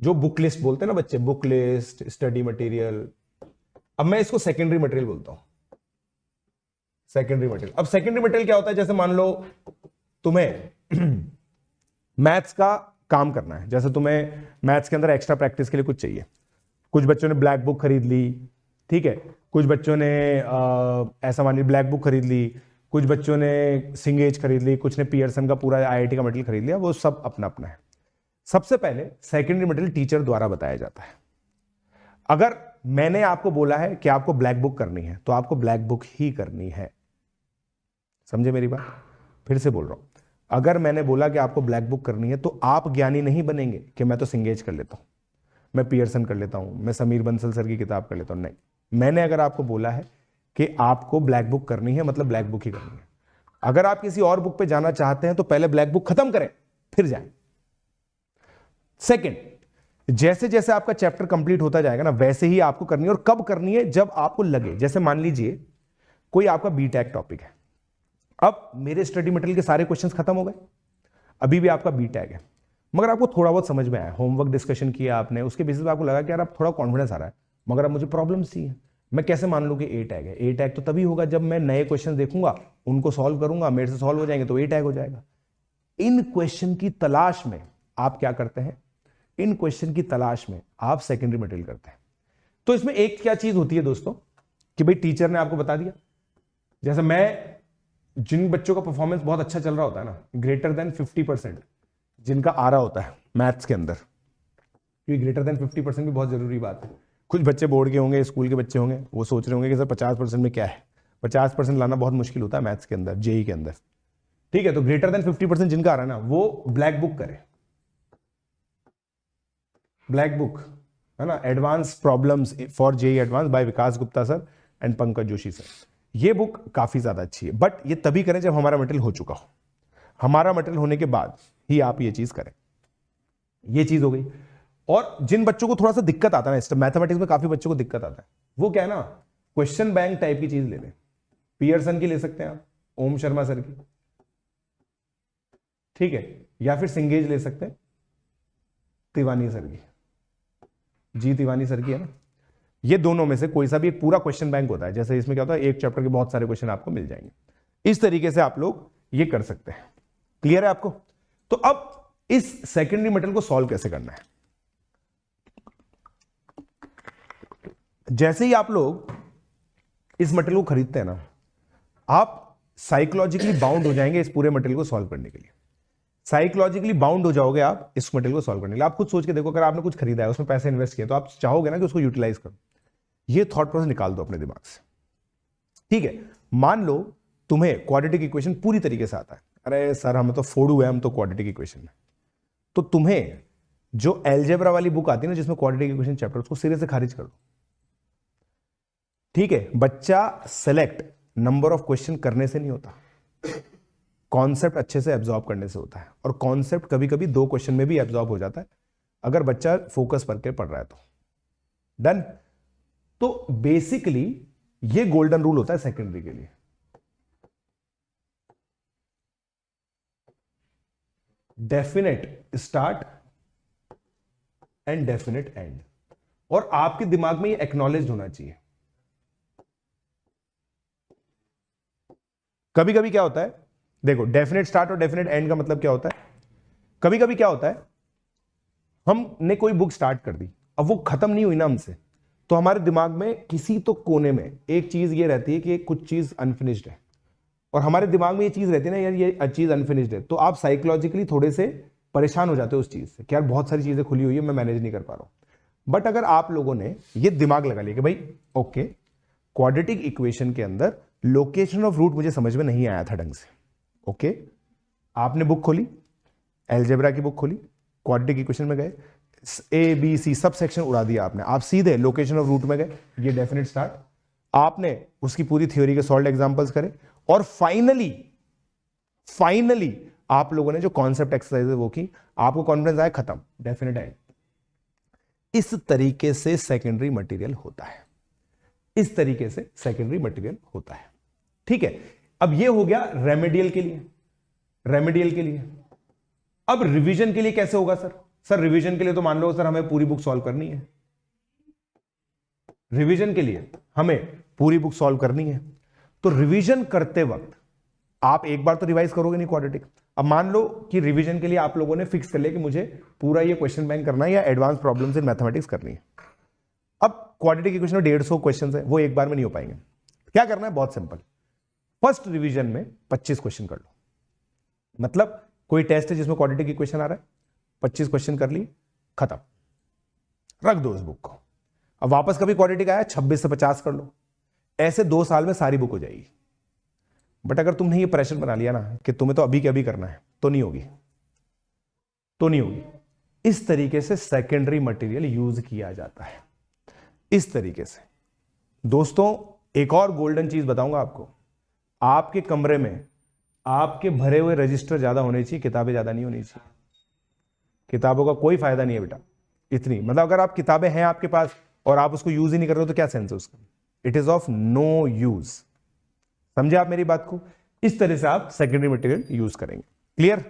जो book list बोलते हैं ना बच्चे, बुक लिस्ट, स्टडी मटेरियल, अब मैं इसको सेकेंडरी मटेरियल बोलता हूं, सेकेंडरी मटेरियल। अब सेकेंडरी मटेरियल क्या होता है, जैसे मान लो तुम्हें मैथ्स का काम करना है, जैसे तुम्हें मैथ्स के अंदर एक्स्ट्रा प्रैक्टिस के लिए कुछ चाहिए, कुछ बच्चों ने ब्लैक बुक खरीद ली, ठीक है, कुछ बच्चों ने ऐसा मान ली ब्लैक बुक खरीद ली, कुछ बच्चों ने सिंगेज खरीद ली, कुछ ने पियर्सन का पूरा आईआईटी का मटेरियल खरीद लिया, वो सब अपना अपना है। सबसे पहले सेकेंडरी मटेरियल टीचर द्वारा बताया जाता है। अगर मैंने आपको बोला है कि आपको ब्लैक बुक करनी है तो आपको ब्लैक बुक ही करनी है, समझे मेरी बात? फिर से बोल रहा हूं, अगर मैंने बोला कि आपको ब्लैक बुक करनी है तो आप ज्ञानी नहीं बनेंगे कि मैं तो सिंगेज कर लेता हूं, मैं पियर्सन कर लेता हूं, मैं समीर बंसल सर की किताब कर लेता हूं, नहीं, मैंने अगर आपको बोला है कि आपको ब्लैक बुक करनी है मतलब ब्लैक बुक ही करनी है। अगर आप किसी और बुक पे जाना चाहते हैं तो पहले ब्लैक बुक खत्म करें फिर जाएं। सेकंड, जैसे जैसे आपका चैप्टर कंप्लीट होता जाएगा ना वैसे ही आपको करनी है, और कब करनी है? जब आपको लगे, जैसे मान लीजिए कोई आपका बीटेक टॉपिक है, अब मेरे स्टडी मटेरियल के सारे क्वेश्चंस खत्म हो गए, अभी भी आपका बीटेक है, मगर आपको थोड़ा बहुत समझ में आया, होमवर्क डिस्कशन किया आपने, उसके बेसिस पे आपको लगा कि यार अब थोड़ा कॉन्फिडेंस आ रहा है, मगर अब मुझे प्रॉब्लम्स थी, मैं कैसे मान लूं कि ए टैग है? ए टैग तो तभी होगा जब मैं नए क्वेश्चन देखूंगा, उनको सॉल्व करूंगा, मेरे से सॉल्व हो जाएंगे तो ए टैग हो जाएगा। इन क्वेश्चन की तलाश में आप क्या करते हैं? इन क्वेश्चन की तलाश में आप सेकेंडरी मटेरियल करते हैं। तो इसमें एक क्या चीज होती है दोस्तों कि भाई टीचर ने आपको बता दिया, जैसे मैं जिन बच्चों का परफॉर्मेंस बहुत अच्छा चल रहा होता है ना, ग्रेटर देन 50% जिनका आ रहा होता है मैथ्स के अंदर, क्योंकि ग्रेटर देन 50% भी बहुत जरूरी बात है। कुछ बच्चे बोर्ड के होंगे, स्कूल के बच्चे होंगे, वो सोच रहे होंगे कि सर 50% में क्या है, 50% लाना बहुत मुश्किल होता है मैथ्स के अंदर, जेई के अंदर, ठीक है। तो ग्रेटर देन 50% जिनका आ रहा है ना, वो ब्लैक बुक करे, ब्लैक बुक है ना, advance problems for JEE advance by Vikas Gupta sir and Pankaj Joshi sir. ये बुक काफी ज्यादा अच्छी है, बट ये तभी करें जब हमारा मटेरियल हो चुका हो। हमारा मटेरियल होने के बाद ही आप ये चीज करें। ये चीज हो गई। और जिन बच्चों को थोड़ा सा दिक्कत आता है ना, मैथमेटिक्स में काफी बच्चों को दिक्कत आता है, वो क्या है ना, क्वेश्चन बैंक टाइप की चीज ले लें। पियर्सन की ले सकते हैं आप, ओम शर्मा सर की, ठीक है, या फिर सिंगेज ले सकते हैं, तिवानी सर की, जी तिवानी सर की है ना। ये दोनों में से कोई सा भी एक पूरा क्वेश्चन बैंक होता है, जैसे इसमें क्या होता है, एक चैप्टर के बहुत सारे क्वेश्चन आपको मिल जाएंगे। इस तरीके से आप लोग ये कर सकते हैं। क्लियर है आपको? तो अब इस सेकेंडरी मटेरियल को सॉल्व कैसे करना है? जैसे ही आप लोग इस मटेरियल को खरीदते हैं ना, आप साइकोलॉजिकली बाउंड हो जाएंगे इस पूरे मटेरियल को सॉल्व करने के लिए। साइकोलॉजिकली बाउंड हो जाओगे आप इस मटेरियल को सॉल्व करने के लिए। आप खुद सोच के देखो, अगर आपने कुछ खरीदा है, उसमें पैसे इन्वेस्ट किए, तो आप चाहोगे ना कि उसको यूटिलाइज करो। ये थॉट प्रोसेस निकाल दो अपने दिमाग से, ठीक है। मान लो तुम्हें क्वाड्रेटिक इक्वेशन पूरी तरीके से आता है, अरे सर हमें तो फोड़ू है, हम तो क्वाड्रेटिक इक्वेशन में, तो तुम्हें जो एलजेब्रा वाली बुक आती है ना जिसमें क्वाड्रेटिक इक्वेशन चैप्टर, उसको सिरे से खारिज कर दो, ठीक है। बच्चा सेलेक्ट नंबर ऑफ क्वेश्चन करने से नहीं होता, कॉन्सेप्ट अच्छे से एब्जॉर्ब करने से होता है। और कॉन्सेप्ट कभी कभी 2 क्वेश्चन में भी एब्जॉर्ब हो जाता है अगर बच्चा फोकस करके पढ़ रहा है तो। डन। तो बेसिकली ये गोल्डन रूल होता है सेकेंडरी के लिए। Definite start and definite and, और आपके दिमाग में ये एक्नॉलेज होना चाहिए। कभी कभी क्या होता है, देखो, डेफिनेट स्टार्ट और डेफिनेट एंड का मतलब क्या होता है? कभी कभी क्या होता है, हमने कोई बुक स्टार्ट कर दी, अब वो खत्म नहीं हुई ना हमसे, तो हमारे दिमाग में किसी तो कोने में एक चीज ये रहती है कि कुछ चीज अनफिनिश्ड है, और हमारे दिमाग में ये चीज रहती है ना, यार ये चीज अनफिनिश्ड है, तो आप साइकोलॉजिकली थोड़े से परेशान हो जाते हो उस चीज से कि यार बहुत सारी चीजें खुली हुई है, मैं मैनेज नहीं कर पा रहा हूं। बट अगर आप लोगों ने ये दिमाग लगा लिया कि भाई ओके, क्वाड्रेटिक इक्वेशन के अंदर लोकेशन ऑफ रूट मुझे समझ में नहीं आया था ढंग से, ओके, आपने बुक खोली, एलजेब्रा की बुक खोली, क्वाड्रेटिक इक्वेशन में गए, A B C sub section उड़ा दिया आपने, आप सीधे लोकेशन ऑफ रूट में गए, ये डेफिनेट स्टार्ट, आपने उसकी पूरी थ्योरी के सॉल्व एग्जांपल्स करे, और फाइनली आप लोगों ने जो कॉन्सेप्ट एक्सरसाइज वो की, आपको कॉन्फिडेंस आया, खत्म, डेफिनेट एंड। इस तरीके से सेकेंडरी मटेरियल होता है, इस तरीके से सेकेंडरी मटेरियल होता है, ठीक है। अब ये हो गया रेमेडियल के लिए। रेमेडियल के लिए अब रिवीजन के लिए कैसे होगा सर? सर रिवीजन के लिए तो मान लो सर हमें पूरी बुक सॉल्व करनी है, रिवीजन के लिए हमें पूरी बुक सॉल्व करनी है, तो रिवीजन करते वक्त आप एक बार तो रिवाइज करोगे नहीं क्वाड्रेटिक। अब मान लो कि रिवीजन के लिए आप लोगों ने फिक्स कर लिया कि मुझे पूरा ये क्वेश्चन बैंक करना है या एडवांस प्रॉब्लम्स इन मैथमेटिक्स करनी है। अब क्वाड्रेटिक इक्वेशन में 150 क्वेश्चन है, वो एक बार में नहीं हो पाएंगे। क्या करना है, बहुत सिंपल, फर्स्ट रिवीजन में 25 क्वेश्चन कर लो। मतलब कोई टेस्ट है जिसमें क्वाड्रेटिक इक्वेशन आ रहा है, 25 क्वेश्चन कर ली, खत्म, रख दो उस बुक को। अब वापस कभी क्वाड्रेटिक आया 26 से 50 कर लो, ऐसे 2 साल में सारी बुक हो जाएगी। बट अगर तुमने ये प्रेशर बना लिया ना कि तुम्हें तो अभी के अभी करना है, तो नहीं होगी, तो नहीं होगी। इस तरीके से सेकेंडरी मटेरियल यूज किया जाता है, इस तरीके से। दोस्तों एक और गोल्डन चीज बताऊंगा आपको, आपके कमरे में आपके भरे हुए रजिस्टर ज्यादा होने चाहिए, किताबें ज्यादा नहीं होनी चाहिए। किताबों का कोई फायदा नहीं है बेटा, इतनी, मतलब अगर आप किताबें हैं आपके पास और आप उसको यूज ही नहीं कर रहे हो तो क्या सेंस है उसका, it is of no use. समझे आप मेरी बात को? इस तरह से आप सेकेंडरी मटेरियल यूज करेंगे। क्लियर?